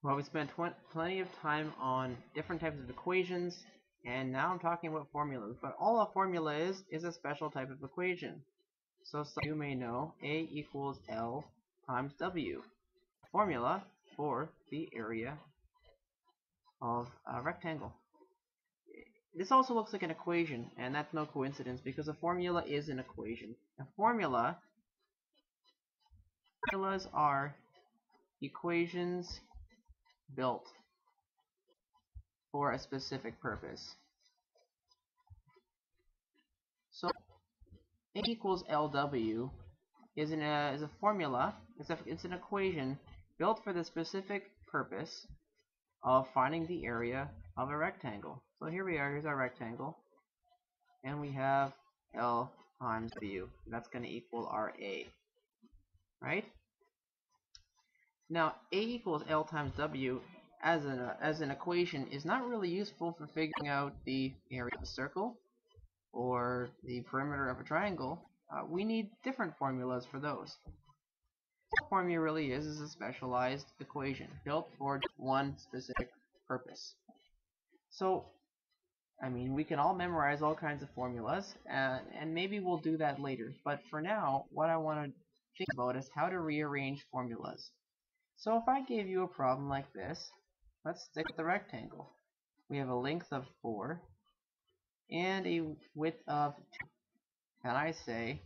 Well, we spent plenty of time on different types of equations, and now I'm talking about formulas. But all a formula is a special type of equation. So some of you may know A equals L times W, formula for the area of a rectangle. This also looks like an equation, and that's no coincidence because a formula is an equation. Formulas are equations built for a specific purpose. So A equals LW is a formula. It's an equation built for the specific purpose of finding the area of a rectangle. So here we are. Here's our rectangle, and we have L times W. That's going to equal our A, right? Now A equals L times W as an equation is not really useful for figuring out the area of a circle or the perimeter of a triangle. We need different formulas for those. What formula really is a specialized equation built for one specific purpose. So, I mean, we can all memorize all kinds of formulas, and maybe we'll do that later. But for now, what I want to think about is how to rearrange formulas. So if I gave you a problem like this, let's stick with the rectangle. We have a length of 4 and a width of 2. And I say,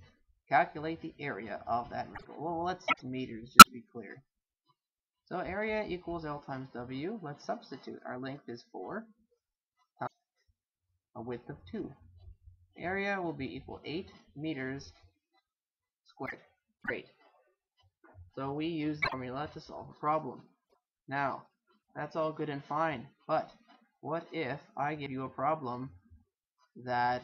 calculate the area of that rectangle. Well, let's use meters just to be clear. So area equals L times W. Let's substitute. Our length is 4 times a width of 2. Area will be equal 8 meters squared. Great. So we use the formula to solve a problem. Now, that's all good and fine, but what if I give you a problem that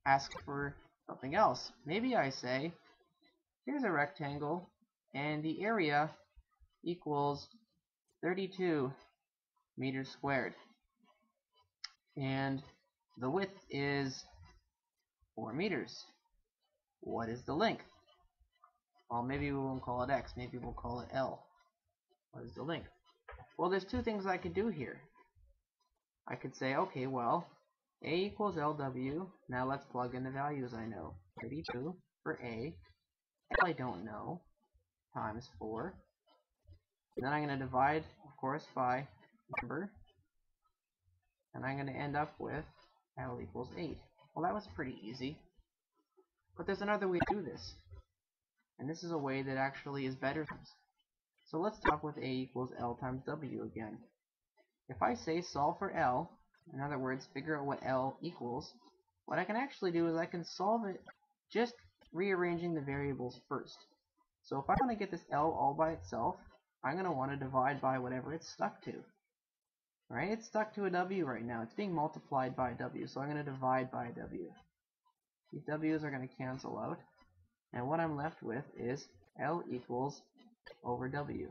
asks for something else? Maybe I say, here's a rectangle, and the area equals 32 meters squared, and the width is 4 meters. What is the length? Well, maybe we won't call it X, maybe we'll call it L. What is the length? Well, there's two things I could do here. I could say, okay, well, A equals LW. Now let's plug in the values I know. 32 for A. L I don't know. Times 4. And then I'm going to divide, of course, by number. And I'm going to end up with L equals 8. Well, that was pretty easy. But there's another way to do this. And this is a way that actually is better. So let's talk with A equals L times W again. If I say solve for L, in other words, figure out what L equals, what I can actually do is I can solve it just rearranging the variables first. So if I want to get this L all by itself, I'm going to want to divide by whatever it's stuck to. Right? It's stuck to a W right now. It's being multiplied by a W, so I'm going to divide by a W. These W's are going to cancel out, and what I'm left with is L equals over W.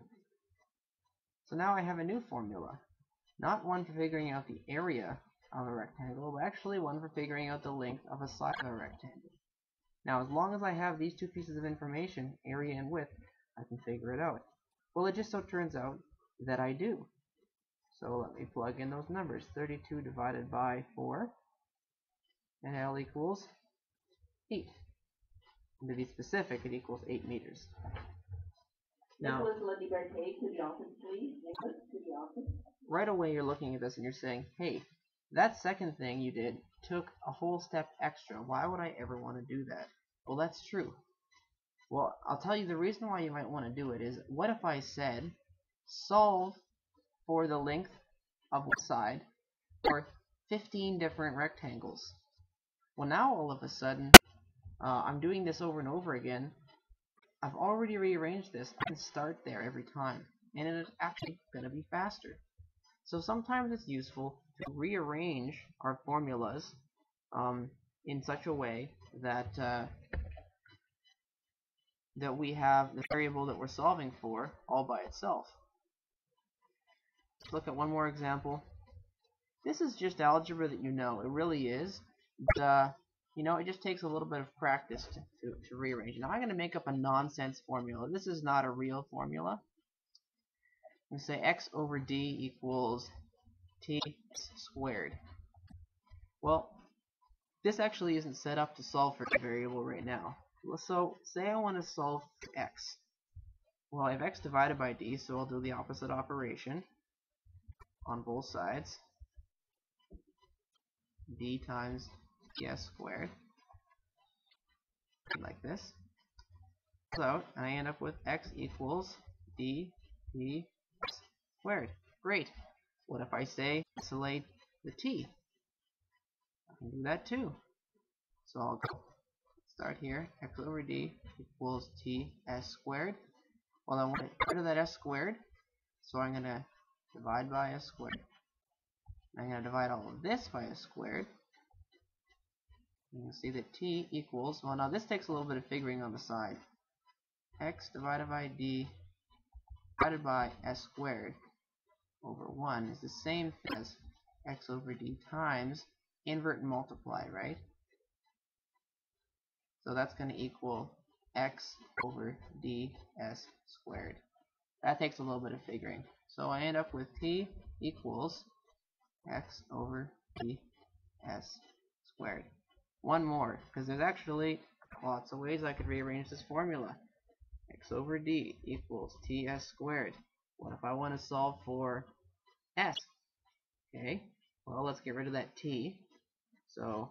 So now I have a new formula. Not one for figuring out the area of a rectangle, but actually one for figuring out the length of a side of a rectangle. Now, as long as I have these two pieces of information, area and width, I can figure it out. Well, it just so turns out that I do. So let me plug in those numbers. 32 divided by 4, and L equals 8. And to be specific, it equals 8 meters. Now, right away you're looking at this and you're saying, hey, that second thing you did took a whole step extra. Why would I ever want to do that? Well, that's true. Well, I'll tell you the reason why you might want to do it is, what if I said, solve for the length of one side for 15 different rectangles? Well, now all of a sudden, I'm doing this over and over again. I've already rearranged this. I can start there every time, and it's actually going to be faster. So sometimes it's useful to rearrange our formulas in such a way that that we have the variable that we're solving for all by itself. Let's look at one more example. This is just algebra that you know. It really is. But, you know, it just takes a little bit of practice to rearrange. Now I'm going to make up a nonsense formula. This is not a real formula. We say x over d equals t squared. Well, this actually isn't set up to solve for the variable right now. So say I want to solve for x. Well, I have x divided by d, so I'll do the opposite operation on both sides. D times ds squared. Like this. So I end up with x equals d squared. Great. What if I say isolate the t? I can do that too. So I'll go start here. X over d equals t s squared. Well, I want to get rid of that s squared, so I'm going to divide by s squared. I'm going to divide all of this by s squared. You can see that t equals, well, now this takes a little bit of figuring on the side. X divided by d divided by s squared over 1 is the same thing as x over d times invert and multiply, right? So that's going to equal x over ds squared. That takes a little bit of figuring. So I end up with t equals x over ds squared. One more, because there's actually lots of ways I could rearrange this formula. X over d equals ts squared. What if I want to solve for s? Okay, well, let's get rid of that t. So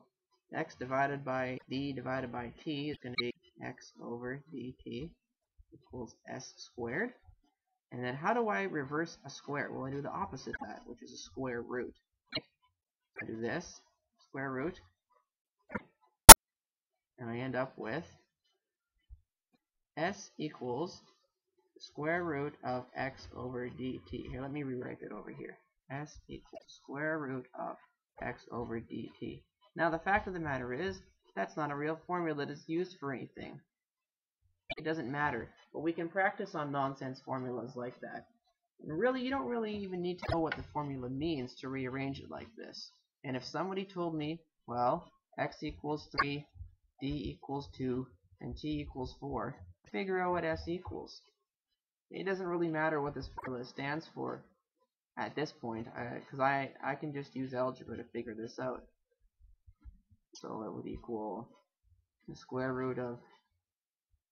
x divided by d divided by t is going to be x over dt equals s squared. And then how do I reverse a square? Well, I do the opposite of that, which is a square root. I do this, square root, and I end up with s equals the square root of x over dt. Here, let me rewrite that over here. S equals square root of x over dt. Now, the fact of the matter is, that's not a real formula that's used for anything. It doesn't matter. But we can practice on nonsense formulas like that. And really, you don't really even need to know what the formula means to rearrange it like this. And if somebody told me, well, x equals 3, d equals 2, and t equals 4, figure out what s equals. It doesn't really matter what this formula stands for at this point, because I can just use algebra to figure this out. So it would equal the square root of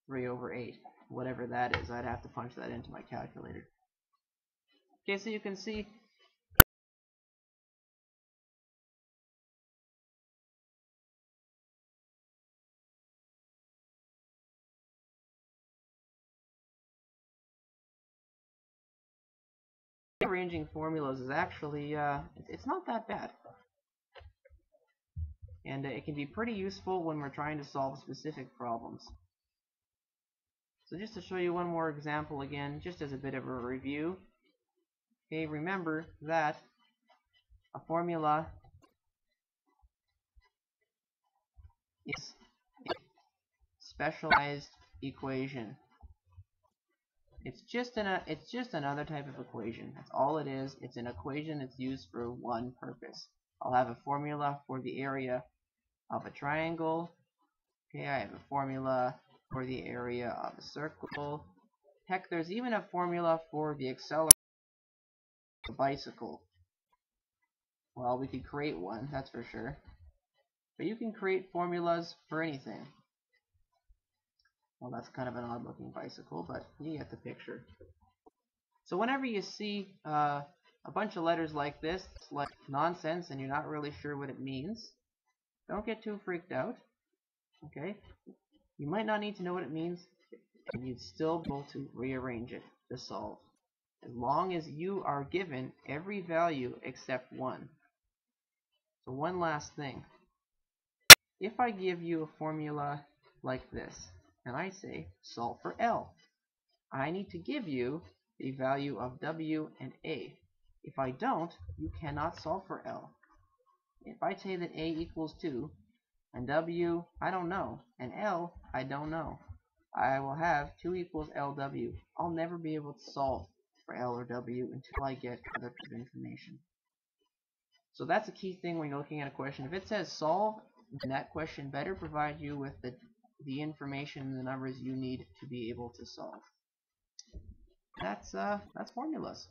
3 over 8, whatever that is. I'd have to punch that into my calculator. Okay, so you can see rearranging formulas is actually, it's not that bad. And it can be pretty useful when we're trying to solve specific problems. So just to show you one more example again, just as a bit of a review. Okay, remember that a formula is a specialized equation. It's just another type of equation. That's all it is. It's an equation that's used for one purpose. I'll have a formula for the area of a triangle. Okay, I have a formula for the area of a circle. Heck, there's even a formula for the acceleration of a bicycle. Well, we could create one, that's for sure. But you can create formulas for anything. Well, that's kind of an odd looking bicycle, but you get the picture. So whenever you see a bunch of letters like this, like nonsense, and you're not really sure what it means, don't get too freaked out. Okay? You might not need to know what it means, and you'd still be able to rearrange it to solve, as long as you are given every value except 1. So one last thing. If I give you a formula like this, and I say solve for L, I need to give you the value of W and A. If I don't, you cannot solve for L. If I say that A equals 2, and W, I don't know, and L, I don't know, I will have 2 equals LW. I'll never be able to solve for L or W until I get other bit of information. So that's a key thing when you're looking at a question. If it says solve, then that question better provide you with the information and the numbers you need to be able to solve. That's formulas.